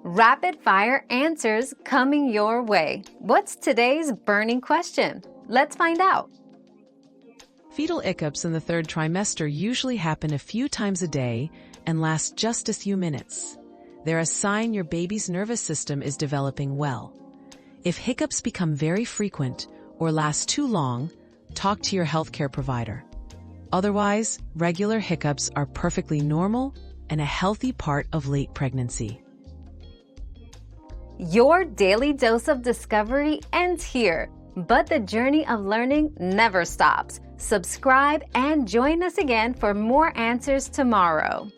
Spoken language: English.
Rapid fire answers coming your way. What's today's burning question? Let's find out. Fetal hiccups in the third trimester usually happen a few times a day and last just a few minutes. They're a sign your baby's nervous system is developing well. If hiccups become very frequent or last too long, talk to your healthcare provider. Otherwise, regular hiccups are perfectly normal and a healthy part of late pregnancy. Your daily dose of discovery ends here, but the journey of learning never stops. Subscribe and join us again for more answers tomorrow.